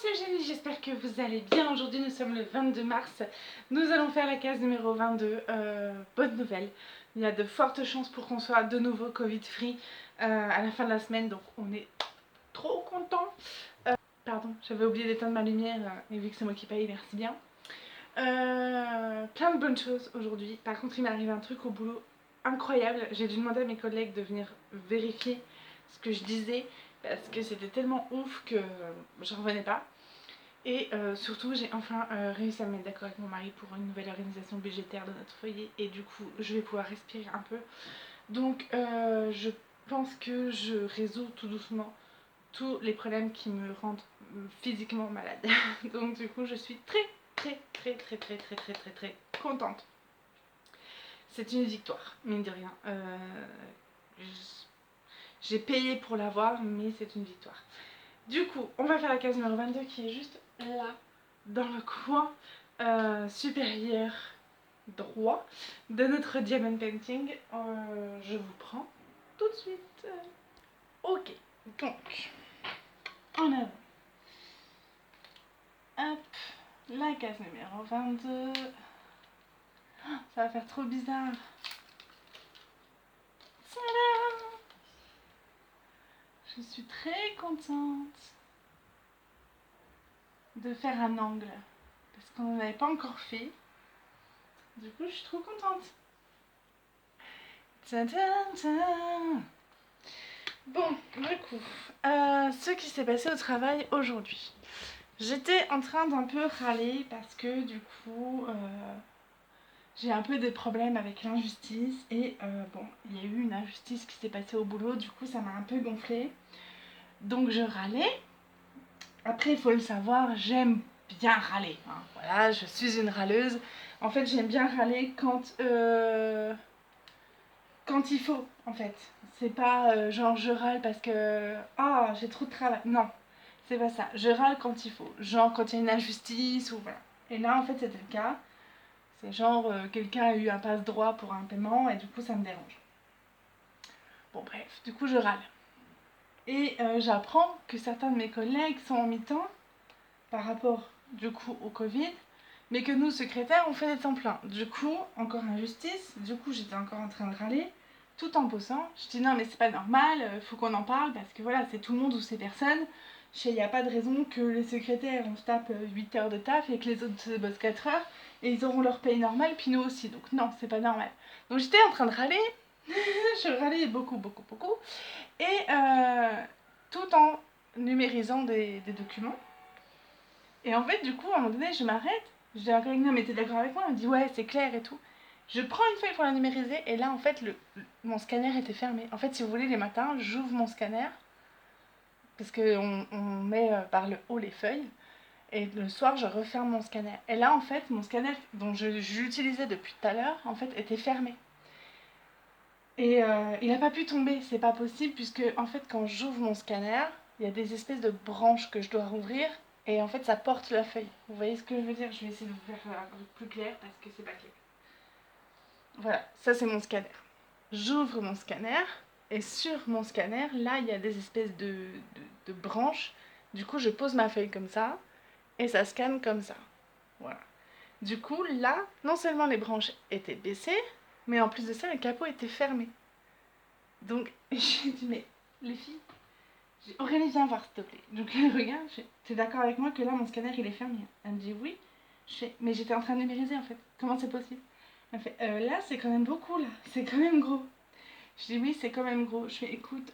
c'est Eugénie, j'espère que vous allez bien. Aujourd'hui nous sommes le 22 mars, nous allons faire la case numéro 22. Bonne nouvelle, il y a de fortes chances pour qu'on soit de nouveau Covid free à la fin de la semaine, donc on est trop content. Pardon, j'avais oublié d'éteindre ma lumière et vu que c'est moi qui paye, merci bien. Plein de bonnes choses aujourd'hui. Par contre il m'est arrivé un truc au boulot incroyable, j'ai dû demander à mes collègues de venir vérifier ce que je disais parce que c'était tellement ouf que j'en revenais pas. Et surtout j'ai enfin réussi à me mettre d'accord avec mon mari pour une nouvelle organisation budgétaire de notre foyer et du coup je vais pouvoir respirer un peu. Donc je pense que je résous tout doucement tous les problèmes qui me rendent physiquement malade. Donc du coup je suis très contente. C'est une victoire, mine de rien. J'ai payé pour l'avoir, mais c'est une victoire. Du coup, on va faire la case numéro 22 qui est juste là, dans le coin supérieur droit de notre diamond painting. Je vous prends tout de suite. Ok, donc, en avant. Hop, la case numéro 22. Ça va faire trop bizarre. Tadam! Je suis très contente de faire un angle parce qu'on n'en avait pas encore fait. Du coup, je suis trop contente. Tadam! Bon, du coup, ce qui s'est passé au travail aujourd'hui. J'étais en train d'un peu râler parce que du coup, j'ai un peu des problèmes avec l'injustice et bon, il y a eu une injustice qui s'est passée au boulot, du coup ça m'a un peu gonflé. Donc je râlais. Après, il faut le savoir, j'aime bien râler. Hein. Voilà, je suis une râleuse. En fait, j'aime bien râler quand il faut, en fait. C'est pas genre je râle parce que ah j'ai trop de travail. Non, c'est pas ça. Je râle quand il faut. Genre quand il y a une injustice ou voilà. Et là en fait c'était le cas. C'est genre quelqu'un a eu un passe-droit pour un paiement et du coup ça me dérange. Bon bref, du coup je râle. Et j'apprends que certains de mes collègues sont en mi-temps par rapport du coup au Covid, mais que nous secrétaires on fait des temps pleins. Du coup, encore injustice, du coup j'étais encore en train de râler, tout en bossant. Je dis non mais c'est pas normal, faut qu'on en parle parce que voilà, c'est tout le monde ou c'est personne. Il n'y a pas de raison que les secrétaires on se tape 8 heures de taf et que les autres se bossent 4 heures et ils auront leur paye normale puis nous aussi. Donc non, c'est pas normal. Donc j'étais en train de râler, je râlais beaucoup. Et tout en numérisant des documents. Et en fait, du coup, à un moment donné, je m'arrête. Je dis à un collègue, non, mais t'es d'accord avec moi? Elle me dit, ouais, c'est clair et tout. Je prends une feuille pour la numériser, et là, en fait, mon scanner était fermé. En fait, si vous voulez, les matins, j'ouvre mon scanner, parce qu'on met par le haut les feuilles, et le soir, je referme mon scanner. Et là, en fait, mon scanner, dont j'utilisais depuis tout à l'heure, en fait, était fermé. Et il n'a pas pu tomber, c'est pas possible, puisque, en fait, quand j'ouvre mon scanner, il y a des espèces de branches que je dois rouvrir, et en fait, ça porte la feuille. Vous voyez ce que je veux dire? Je vais essayer de vous faire un peu plus clair parce que c'est pas clair. Voilà, ça c'est mon scanner. J'ouvre mon scanner et sur mon scanner, là, il y a des espèces de branches. Du coup, je pose ma feuille comme ça et ça scanne comme ça. Voilà. Du coup, là, non seulement les branches étaient baissées, mais en plus de ça, le capot était fermé. Donc, j'ai dit, mais les filles, Aurélie, viens voir, s'il te plaît. Donc elle regarde, t'es d'accord avec moi que là, mon scanner, il est fermé? Elle me dit oui. Mais j'étais en train de numériser, en fait. Comment c'est possible? Elle fait, là, c'est quand même beaucoup, là. C'est quand même gros. Je dis oui, c'est quand même gros. Je fais, écoute,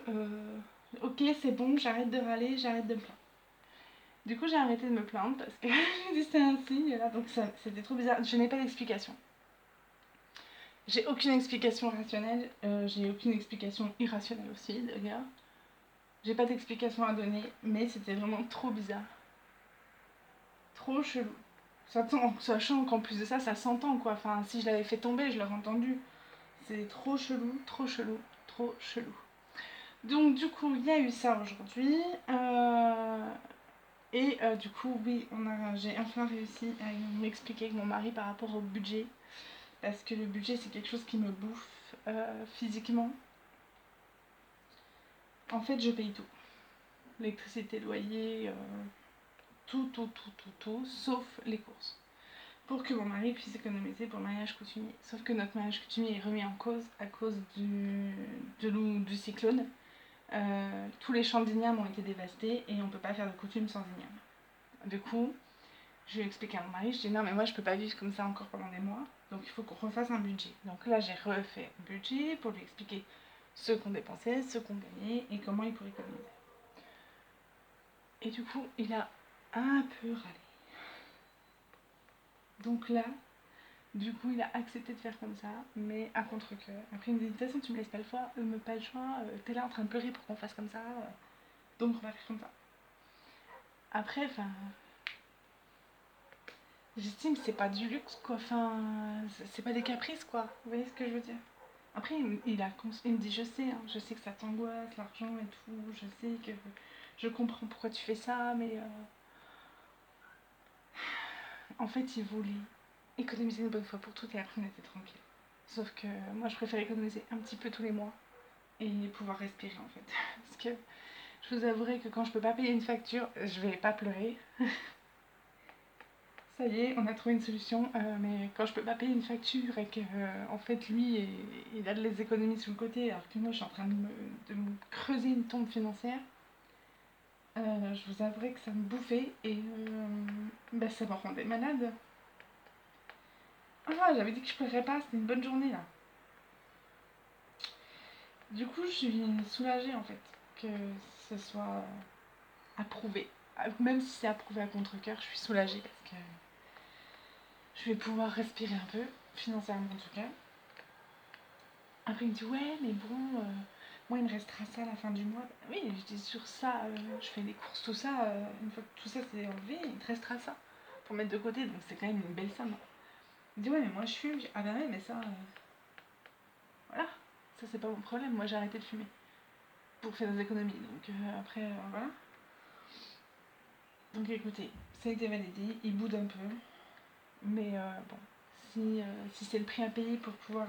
ok, c'est bon, j'arrête de râler, j'arrête de me plaindre. Du coup, j'ai arrêté de me plaindre parce que je dis c'est ainsi. Et là, donc c'était trop bizarre. Je n'ai pas d'explication. J'ai aucune explication rationnelle. J'ai aucune explication irrationnelle aussi, d'ailleurs. J'ai pas d'explication à donner, mais c'était vraiment trop bizarre. Trop chelou. Sachant qu'en plus de ça, ça s'entend quoi. Enfin, si je l'avais fait tomber, je l'aurais entendu. C'est trop chelou. Donc du coup, il y a eu ça aujourd'hui. Et du coup, oui, j'ai enfin réussi à m'expliquer avec mon mari par rapport au budget. Parce que le budget, c'est quelque chose qui me bouffe physiquement. En fait, je paye tout. L'électricité, loyer, tout, sauf les courses. Pour que mon mari puisse économiser pour le mariage coutumier. Sauf que notre mariage coutumier est remis en cause à cause du cyclone. Tous les champs d'ignames ont été dévastés et on ne peut pas faire de coutume sans ignames. Du coup, je lui ai expliqué à mon mari, je dis non mais moi je peux pas vivre comme ça encore pendant des mois, donc il faut qu'on refasse un budget. Donc là j'ai refait un budget pour lui expliquer ce qu'on dépensait, ce qu'on gagnait et comment il pourrait économiser. Et du coup il a un peu râlé. Donc là, du coup il a accepté de faire comme ça, mais à contre-cœur. Après il me dit de toute façon tu me laisses pas le choix, t'es là en train de pleurer pour qu'on fasse comme ça, donc on va faire comme ça. Après, enfin, j'estime que c'est pas du luxe quoi, enfin, c'est pas des caprices quoi, vous voyez ce que je veux dire. Après, il me dit je sais que ça t'angoisse, l'argent et tout, je sais que je comprends pourquoi tu fais ça, mais en fait, il voulait économiser une bonne fois pour toutes et après on était tranquille. Sauf que moi, je préfère économiser un petit peu tous les mois et pouvoir respirer en fait. Parce que je vous avouerai que quand je peux pas payer une facture, je vais pas pleurer. Ça y est, on a trouvé une solution, mais quand je peux pas payer une facture et que en fait lui il a de les économies sur le côté alors que moi je suis en train de me creuser une tombe financière, je vous avouerai que ça me bouffait et bah, ça me rendait malade. Ah, j'avais dit que je pleurerais pas, c'était une bonne journée là. Du coup, je suis soulagée en fait que ce soit approuvé. Même si c'est approuvé à contre-cœur, je suis soulagée parce que je vais pouvoir respirer un peu, financièrement en tout cas. Après, il me dit ouais, mais bon, moi il me restera ça à la fin du mois. Bah oui, je dis sur ça, je fais les courses, tout ça, une fois que tout ça c'est enlevé, il te restera ça pour mettre de côté, donc c'est quand même une belle somme. Il me dit ouais, mais moi je fume. Ah bah ouais, mais ça, voilà, ça c'est pas mon problème, moi j'ai arrêté de fumer pour faire des économies, donc après, voilà. Donc écoutez, ça a été validé, il boude un peu, mais bon, si c'est le prix à payer pour pouvoir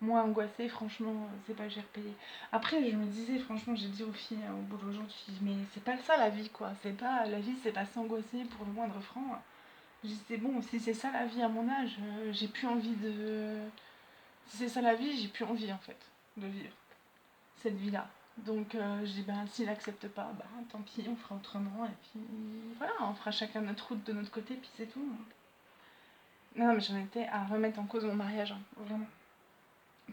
moins angoissée, franchement, c'est pas cher payé. Après, je me disais, franchement, j'ai dit aux filles au boulot aujourd'hui, mais c'est pas ça la vie, quoi. C'est pas la vie, c'est pas s'angoisser pour le moindre franc. Je dis, c'est bon, si c'est ça la vie à mon âge, j'ai plus envie de. Si c'est ça la vie, j'ai plus envie en fait de vivre cette vie-là. Donc je dis, ben s'il accepte pas, bah tant pis, on fera autrement, et puis voilà, on fera chacun notre route de notre côté, puis c'est tout. Non, mais j'en étais à remettre en cause mon mariage, hein, vraiment.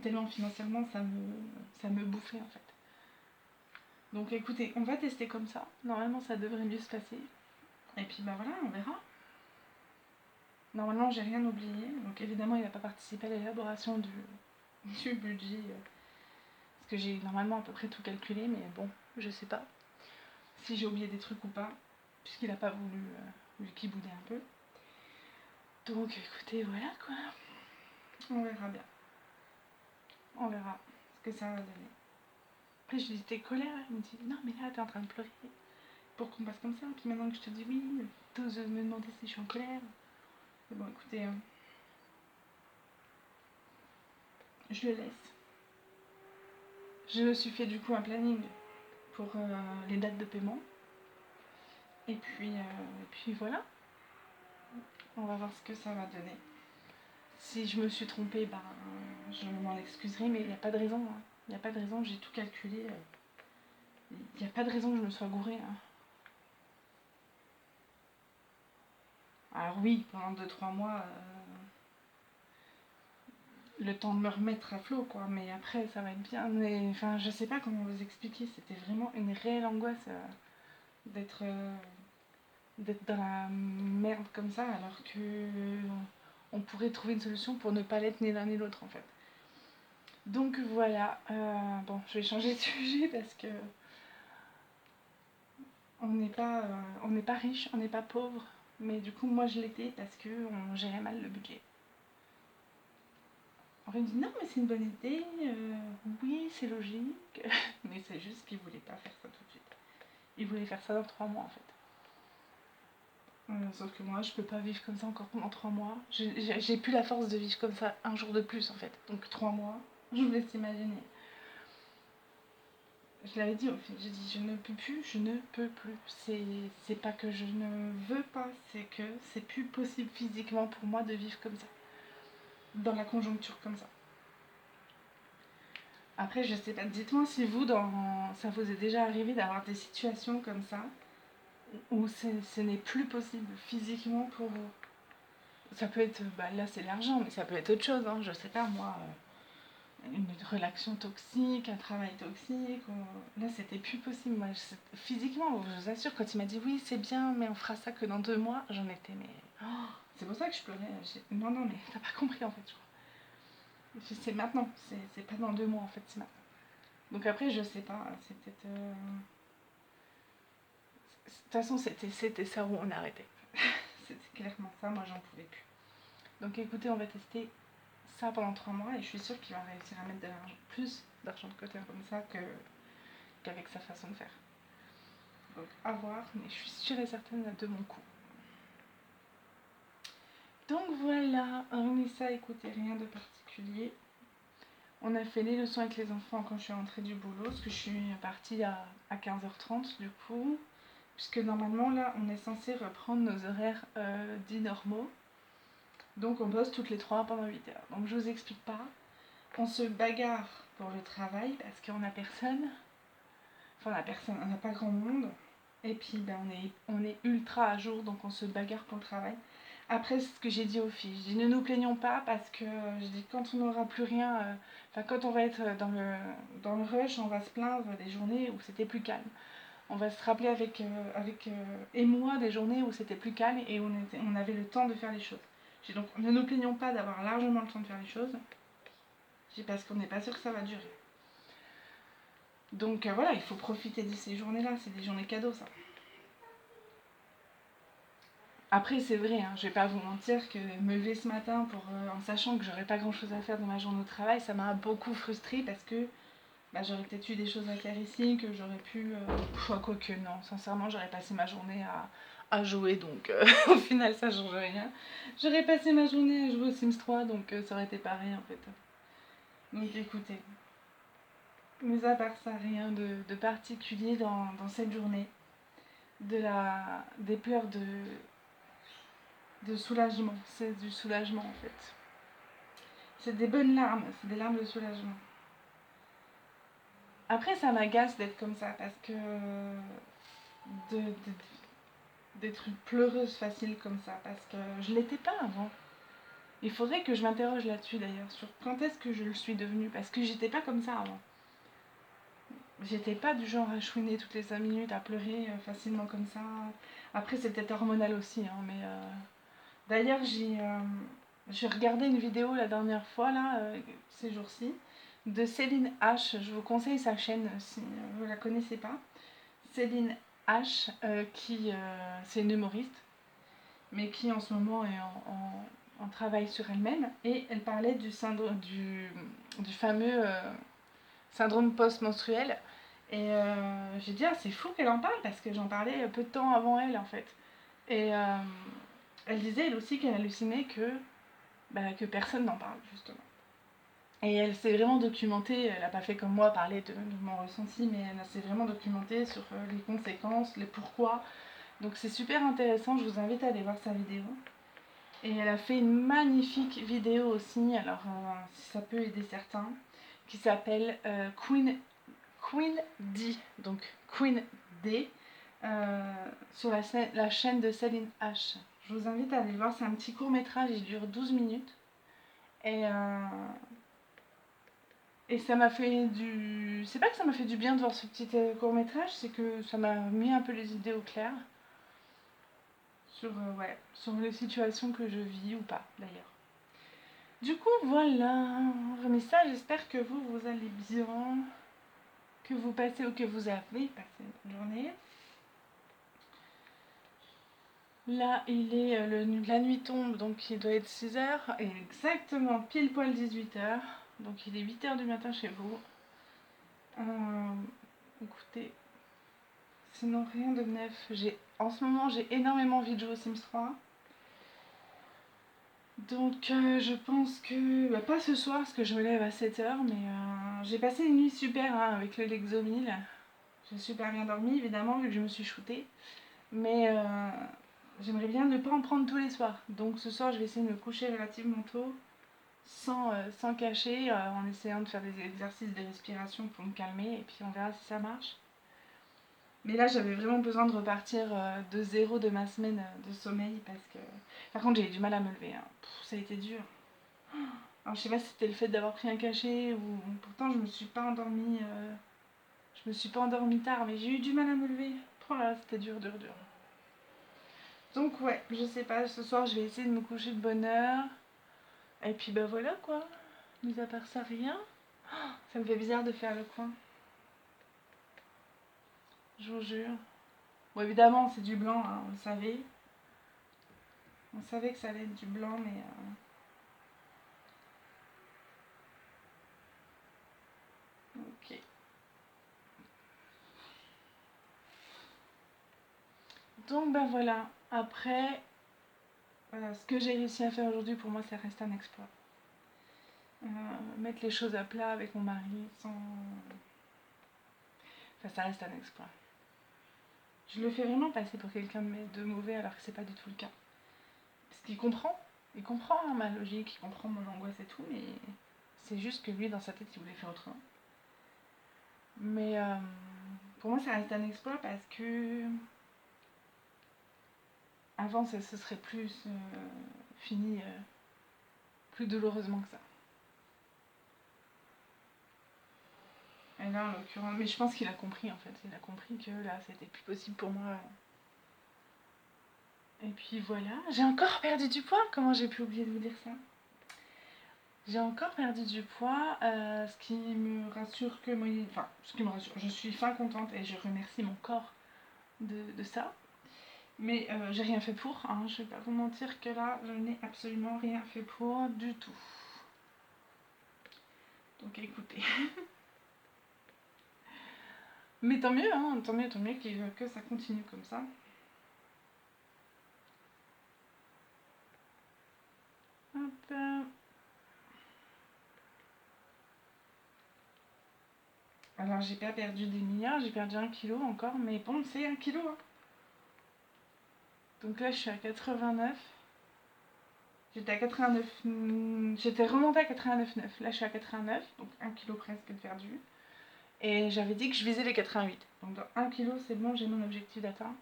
Tellement financièrement ça me bouffait en fait. Donc écoutez, on va tester comme ça. Normalement ça devrait mieux se passer. Et puis bah voilà, on verra. Normalement j'ai rien oublié. Donc évidemment il n'a pas participé à l'élaboration du budget. Parce que j'ai normalement à peu près tout calculé, mais bon, je sais pas si j'ai oublié des trucs ou pas. Puisqu'il n'a pas voulu, vu qu'il boudait un peu. Donc écoutez, voilà quoi. On verra bien. On verra ce que ça va donner. Après, je lui dis, t'es colère? Il me dit, non, mais là, t'es en train de pleurer. Pour qu'on passe comme ça. Puis maintenant que je te dis oui, t'oses me demander si je suis en colère. Mais bon, écoutez, je le laisse. Je me suis fait du coup un planning pour les dates de paiement. Et puis voilà. On va voir ce que ça va donner. Si je me suis trompée, ben, je m'en excuserai, mais il n'y a pas de raison. Hein. Il n'y a pas de raison, j'ai tout calculé. Il n'y a pas de raison que je me sois gourée. Hein. Alors oui, pendant 2-3 mois, le temps de me remettre à flot, quoi. Mais après, ça va être bien. Mais enfin, je sais pas comment vous expliquer. C'était vraiment une réelle angoisse d'être dans la merde comme ça, alors que on pourrait trouver une solution pour ne pas l'être ni l'un ni l'autre, en fait. Donc voilà. Bon, je vais changer de sujet parce que on n'est pas riche, on n'est pas pauvre. Mais du coup, moi, je l'étais parce que on gérait mal le budget. Alors il me dit non mais c'est une bonne idée, oui c'est logique, mais c'est juste qu'il voulait pas faire ça tout de suite. Il voulait faire ça dans 3 mois en fait. Sauf que moi je peux pas vivre comme ça encore pendant 3 mois. J'ai plus la force de vivre comme ça un jour de plus en fait. Donc 3 mois, je vous laisse imaginer. je l'avais dit au film, j'ai dit je ne peux plus, je ne peux plus. C'est pas que je ne veux pas, c'est que c'est plus possible physiquement pour moi de vivre comme ça, dans la conjoncture comme ça. Après, je sais pas, dites-moi si vous, ça vous est déjà arrivé d'avoir des situations comme ça, où ce n'est plus possible physiquement pour vous. Ça peut être, bah là c'est l'argent, mais ça peut être autre chose, hein, je sais pas moi, une relation toxique, un travail toxique, là c'était plus possible. Moi, physiquement, je vous assure, quand il m'a dit oui c'est bien, mais on fera ça que dans 2 mois, j'en étais, mais... Oh, c'est pour ça que je pleurais. Non, non, mais t'as pas compris en fait, je crois. C'est maintenant, c'est pas dans 2 mois en fait, c'est maintenant. Donc après, je sais pas, c'est peut-être... De toute façon, c'était ça où on arrêtait. C'était clairement ça, moi j'en pouvais plus. Donc écoutez, on va tester ça pendant 3 mois et je suis sûre qu'il va réussir à mettre plus d'argent de côté comme ça qu'avec sa façon de faire. Donc à voir, mais je suis sûre et certaine de mon coup. Donc voilà, hormis ça, écoutez, rien de particulier. On a fait les leçons avec les enfants quand je suis rentrée du boulot, parce que je suis partie à 15h30 du coup, puisque normalement là on est censé reprendre nos horaires dits normaux. Donc on bosse toutes les 3 pendant 8 heures. Donc je vous explique pas. On se bagarre pour le travail parce qu'on a personne. Enfin, on a personne, on n'a pas grand monde. Et puis ben, on est ultra à jour, donc on se bagarre pour le travail. Après, c'est ce que j'ai dit aux filles. Je dis ne nous plaignons pas parce que je dis quand on n'aura plus rien, quand on va être dans le rush, on va se plaindre des journées où c'était plus calme. On va se rappeler avec et moi des journées où c'était plus calme et où on avait le temps de faire les choses. J'ai donc ne nous plaignons pas d'avoir largement le temps de faire les choses. J'ai parce qu'on n'est pas sûr que ça va durer. Donc voilà, il faut profiter de ces journées-là, c'est des journées cadeaux ça. Après c'est vrai, hein, je vais pas vous mentir que me lever ce matin en sachant que j'aurais pas grand-chose à faire de ma journée au travail, ça m'a beaucoup frustrée parce que j'aurais peut-être eu des choses à faire ici, que j'aurais pu... quoique non, sincèrement j'aurais passé ma journée à jouer, donc au final ça change rien. J'aurais passé ma journée à jouer au Sims 3, donc ça aurait été pareil en fait. Donc écoutez, mis à part ça, rien de particulier dans cette journée. Des pleurs de soulagement. C'est du soulagement en fait. C'est des bonnes larmes, c'est des larmes de soulagement. Après, ça m'agace d'être comme ça parce que d'être une pleureuse facile comme ça parce que je l'étais pas avant. Il faudrait que je m'interroge là-dessus d'ailleurs sur quand est-ce que je le suis devenue parce que j'étais pas comme ça avant. J'étais pas du genre à chouiner toutes les 5 minutes, à pleurer facilement comme ça. Après, c'est peut-être hormonal aussi, hein, mais d'ailleurs, j'ai regardé une vidéo la dernière fois, là, ces jours-ci, de Céline H. Je vous conseille sa chaîne si vous ne la connaissez pas. Céline H, c'est une humoriste, mais qui en ce moment est en travail sur elle-même. Et elle parlait du fameux syndrome post-menstruel. Et j'ai dit, ah, c'est fou qu'elle en parle parce que j'en parlais peu de temps avant elle en fait. Et elle disait elle aussi qu'elle hallucinait que personne n'en parle justement. Et elle s'est vraiment documentée, elle n'a pas fait comme moi parler de mon ressenti, mais elle s'est vraiment documentée sur les conséquences, les pourquoi. Donc c'est super intéressant, je vous invite à aller voir sa vidéo. Et elle a fait une magnifique vidéo aussi, alors si ça peut aider certains, qui s'appelle Queen D, donc Queen D, sur la chaîne de Céline H. Je vous invite à aller voir, c'est un petit court métrage, il dure 12 minutes. Et ça m'a fait du... C'est pas que ça m'a fait du bien de voir ce petit court métrage, c'est que ça m'a mis un peu les idées au clair sur les situations que je vis ou pas d'ailleurs. Du coup voilà, mais ça j'espère que vous allez bien, que vous passez ou que vous avez passé une bonne journée. Là, la nuit tombe, donc il doit être 6h, et exactement pile poil 18h. Donc il est 8h du matin chez vous. Écoutez, sinon rien de neuf. En ce moment, j'ai énormément envie de jouer au Sims 3. Donc je pense que, bah, pas ce soir parce que je me lève à 7h, mais j'ai passé une nuit super hein, avec le Lexomil. J'ai super bien dormi évidemment vu que je me suis shootée. Mais j'aimerais bien ne pas en prendre tous les soirs. Donc ce soir je vais essayer de me coucher relativement tôt, sans cacher, en essayant de faire des exercices de respiration pour me calmer. Et puis on verra si ça marche. Mais là j'avais vraiment besoin de repartir de zéro de ma semaine de sommeil parce que... Par contre j'ai eu du mal à me lever. Hein. Ça a été dur. Alors je sais pas si c'était le fait d'avoir pris un cachet ou... Pourtant je me suis pas endormie... Je me suis pas endormie tard mais j'ai eu du mal à me lever. Oh là, c'était dur, dur, dur. Donc ouais, je sais pas, ce soir je vais essayer de me coucher de bonne heure. Et puis bah voilà quoi. Mis à part ça, rien. Ça me fait bizarre de faire le coin. Je vous jure. Bon évidemment c'est du blanc, hein, on le savait. On savait que ça allait être du blanc mais... Ok. Donc ben voilà. Après, voilà, ce que j'ai réussi à faire aujourd'hui pour moi ça reste un exploit. Mettre les choses à plat avec mon mari sans... Enfin ça reste un exploit. Je le fais vraiment passer pour quelqu'un de mauvais alors que c'est pas du tout le cas. Parce qu'il comprend. Il comprend hein, ma logique, il comprend mon angoisse et tout, mais c'est juste que lui, dans sa tête, il voulait faire autrement. Mais pour moi, ça reste un exploit parce que avant, ça se serait plus fini plus douloureusement que ça. Et là, en l'occurrence, mais je pense qu'il a compris en fait. Il a compris que là, c'était plus possible pour moi. Et puis voilà, j'ai encore perdu du poids. Comment j'ai pu oublier de vous dire ça? J'ai encore perdu du poids, ce qui me rassure que moi... Enfin, ce qui me rassure, je suis fin contente et je remercie mon corps de ça. Mais j'ai rien fait pour, hein, je vais pas vous mentir que là, je n'ai absolument rien fait pour du tout. Donc écoutez. Mais tant mieux, hein, tant mieux que ça continue comme ça. Hop. Alors j'ai pas perdu des milliards, j'ai perdu 1 kilo encore, mais bon, c'est 1 kilo. Hein. Donc là, je suis à 89. J'étais à 89. J'étais remontée à 89,9. Là, je suis à 89, donc 1 kilo presque de perdu. Et j'avais dit que je visais les 88. Donc dans 1 kilo, c'est bon, j'ai mon objectif d'atteint.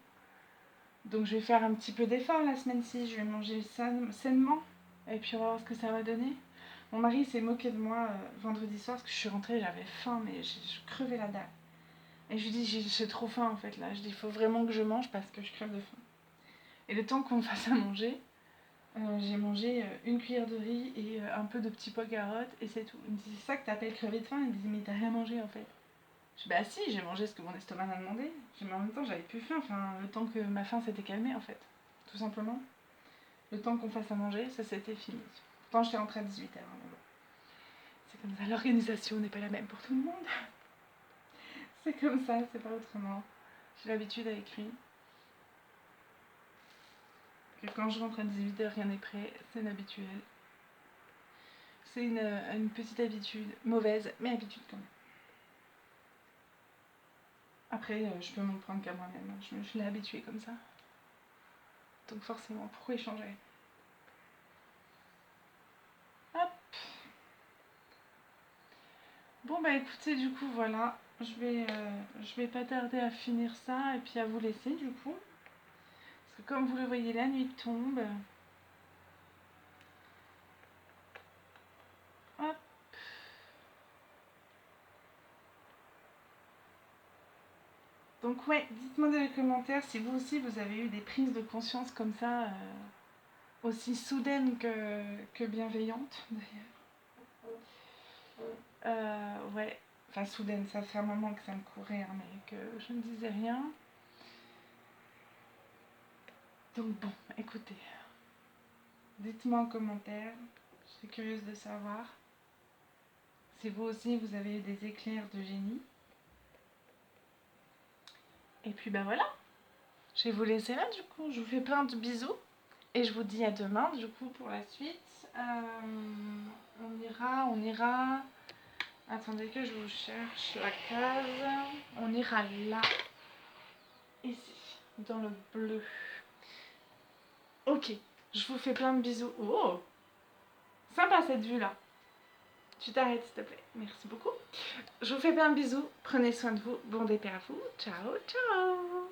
Donc je vais faire un petit peu d'effort la semaine-ci. Je vais manger sainement. Et puis on va voir ce que ça va donner. Mon mari s'est moqué de moi vendredi soir parce que je suis rentrée, j'avais faim, mais je crevais la dalle. Et je lui dis, j'ai trop faim en fait là. Je dis, il faut vraiment que je mange parce que je crève de faim. Et le temps qu'on me fasse à manger, j'ai mangé 1 cuillère de riz et un peu de petits pois carottes et c'est tout. Il me dit, c'est ça que t'appelles crever de faim? Il me dit, mais t'as rien mangé en fait. Je dis, bah si, j'ai mangé ce que mon estomac m'a demandé. Mais en même temps, j'avais plus faim, enfin, le temps que ma faim s'était calmée en fait. Tout simplement. Le temps qu'on fasse à manger, ça c'était fini. Pourtant, j'étais rentrée à 18h. Hein, mais bon. C'est comme ça, l'organisation n'est pas la même pour tout le monde. C'est comme ça, c'est pas autrement. J'ai l'habitude avec lui. Que quand je rentre à 18h, rien n'est prêt, c'est une habituelle. C'est une petite habitude, mauvaise, mais habitude quand même. Après, je peux m'en prendre qu'à moi-même. Je l'ai habitué comme ça. Donc forcément, pourquoi y changer? Hop. Bon bah écoutez, du coup voilà, je vais pas tarder à finir ça et puis à vous laisser du coup. Parce que comme vous le voyez, la nuit tombe. Hop. Donc ouais, dites-moi dans les commentaires si vous aussi vous avez eu des prises de conscience comme ça, aussi soudaines que bienveillantes d'ailleurs. Ouais, enfin soudaine, ça fait un moment que ça me courait, hein, mais que je ne disais rien. Donc bon, écoutez, dites-moi en commentaire, je suis curieuse de savoir si vous aussi vous avez eu des éclairs de génie. Et puis ben voilà, je vais vous laisser là du coup, je vous fais plein de bisous Et je vous dis à demain, du coup, pour la suite. On ira... Attendez que je vous cherche la case. On ira là. Ici, dans le bleu. Ok, je vous fais plein de bisous. Oh, sympa cette vue-là. Tu t'arrêtes s'il te plaît. Merci beaucoup. Je vous fais plein de bisous. Prenez soin de vous. Bon départ à vous. Ciao, ciao.